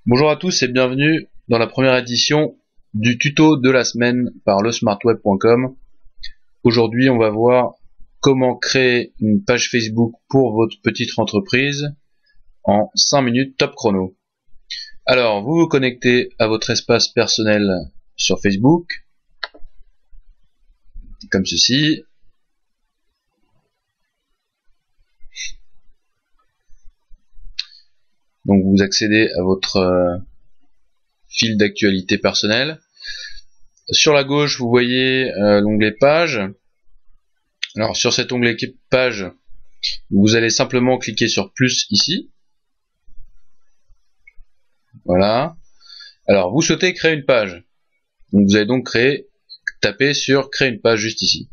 Bonjour à tous et bienvenue dans la première édition du tuto de la semaine par lesmartweb.com. Aujourd'hui, on va voir comment créer une page Facebook pour votre petite entreprise en 5 minutes top chrono. Alors, vous vous connectez à votre espace personnel sur Facebook, comme ceci. Donc vous accédez à votre fil d'actualité personnel. Sur la gauche, vous voyez l'onglet page. Alors sur cet onglet page, vous allez simplement cliquer sur plus ici. Voilà. Alors vous souhaitez créer une page. Donc vous allez donc taper sur créer une page juste ici.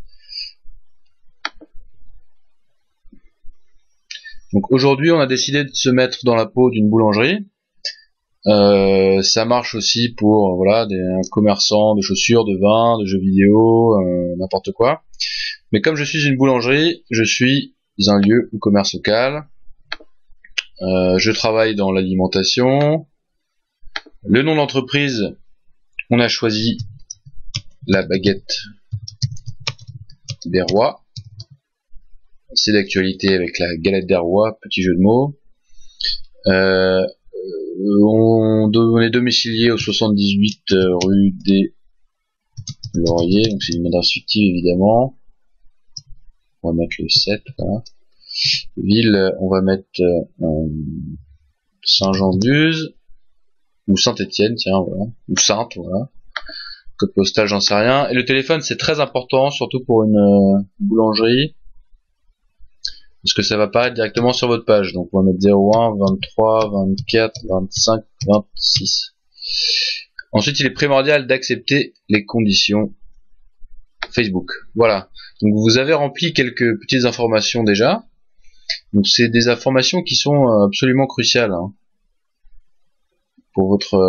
Donc aujourd'hui, on a décidé de se mettre dans la peau d'une boulangerie. Ça marche aussi pour voilà des commerçants de chaussures, de vin, de jeux vidéo, n'importe quoi. Mais comme je suis une boulangerie, je suis un lieu ou commerce local. Je travaille dans l'alimentation. Le nom d'entreprise, on a choisi la baguette des rois. C'est d'actualité avec la galette des rois, petit jeu de mots. On est domicilié au 78 rue des Lauriers, donc c'est une adresse fictive évidemment. On va mettre le 7, voilà. Ville, on va mettre Saint-Jean-de-Luz, ou Saint-Étienne, tiens, voilà, ou Sainte, voilà. Code postal, j'en sais rien. Et le téléphone, c'est très important, surtout pour une boulangerie, parce que ça va apparaître directement sur votre page. Donc on va mettre 01, 23, 24, 25, 26. Ensuite, il est primordial d'accepter les conditions Facebook. Voilà. Donc vous avez rempli quelques petites informations déjà. Donc c'est des informations qui sont absolument cruciales pour votre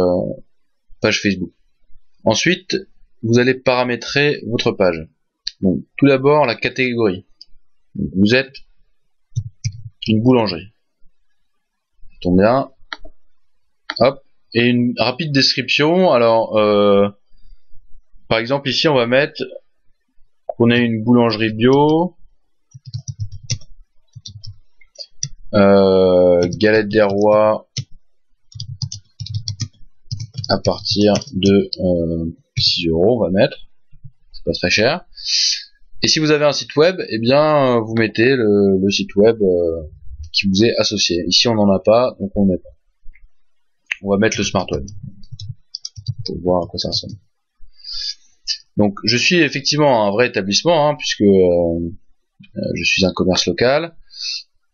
page Facebook. Ensuite, vous allez paramétrer votre page. Donc tout d'abord la catégorie. Donc, vous êtes une boulangerie. Tombe bien. Hop. Et une rapide description. Alors, par exemple, ici, on va mettre qu'on est une boulangerie bio. Galette des rois à partir de 6 €, on va mettre. C'est pas très cher. Et si vous avez un site web, eh bien, vous mettez le site web qui vous est associé. Ici, on n'en a pas, donc on met pas. On va mettre le Smart Web pour voir à quoi ça ressemble. Donc, je suis effectivement un vrai établissement, puisque je suis un commerce local.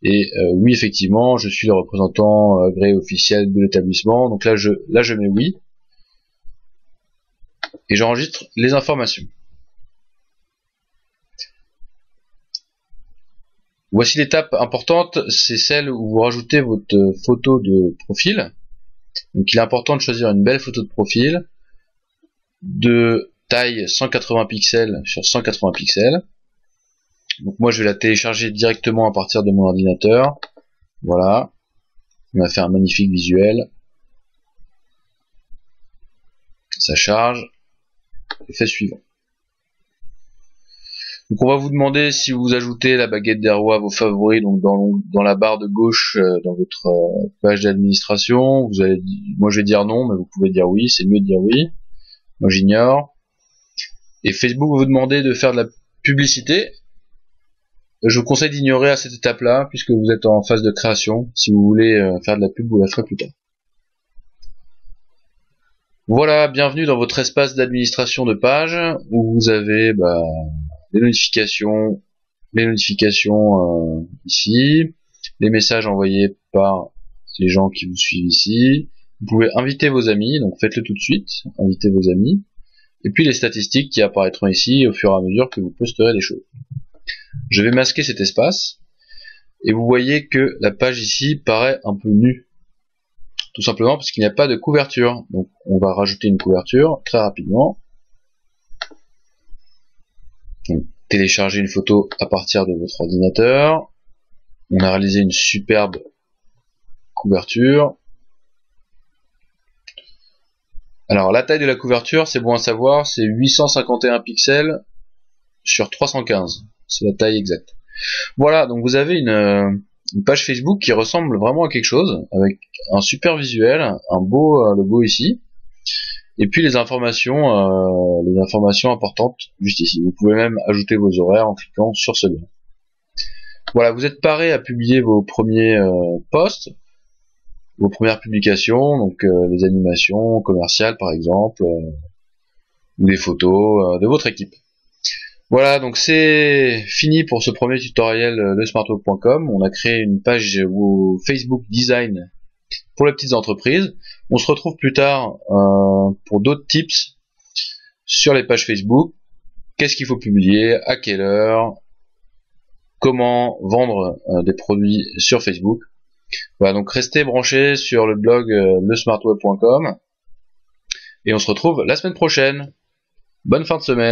Et oui, effectivement, je suis le représentant agréé officiel de l'établissement. Donc là, je mets oui. Et j'enregistre les informations. Voici l'étape importante, c'est celle où vous rajoutez votre photo de profil. Donc il est important de choisir une belle photo de profil de taille 180 pixels sur 180 pixels. Donc moi je vais la télécharger directement à partir de mon ordinateur. Voilà. On va faire un magnifique visuel. Ça charge. Effet suivant. Donc on va vous demander si vous ajoutez la baguette des rois à vos favoris, donc dans la barre de gauche dans votre page d'administration. Moi je vais dire non, mais vous pouvez dire oui, c'est mieux de dire oui. Moi j'ignore. Et Facebook va vous demander de faire de la publicité. Je vous conseille d'ignorer à cette étape-là, puisque vous êtes en phase de création. Si vous voulez faire de la pub, vous la ferez plus tard. Voilà, bienvenue dans votre espace d'administration de page, où vous avez les notifications ici, les messages envoyés par les gens qui vous suivent ici. Vous pouvez inviter vos amis, donc faites-le tout de suite, invitez vos amis. Et puis les statistiques qui apparaîtront ici au fur et à mesure que vous posterez des choses. Je vais masquer cet espace, et vous voyez que la page ici paraît un peu nue. Tout simplement parce qu'il n'y a pas de couverture. Donc on va rajouter une couverture très rapidement. Donc, télécharger une photo à partir de votre ordinateur. On a réalisé une superbe couverture. Alors la taille de la couverture, c'est bon à savoir, c'est 851 pixels sur 315. C'est la taille exacte. Voilà, donc vous avez une page Facebook qui ressemble vraiment à quelque chose, avec un super visuel, un beau logo ici, et puis les informations importantes juste ici. Vous pouvez même ajouter vos horaires en cliquant sur ce lien. Voilà, vous êtes paré à publier vos premiers posts, vos premières publications, donc les animations commerciales par exemple, ou des photos de votre équipe. Voilà, donc c'est fini pour ce premier tutoriel de smartweb.com. On a créé une page Facebook Design pour les petites entreprises. On se retrouve plus tard pour d'autres tips sur les pages Facebook. Qu'est-ce qu'il faut publier, à quelle heure, comment vendre des produits sur Facebook. Voilà, donc restez branchés sur le blog lesmartweb.com et on se retrouve la semaine prochaine. Bonne fin de semaine.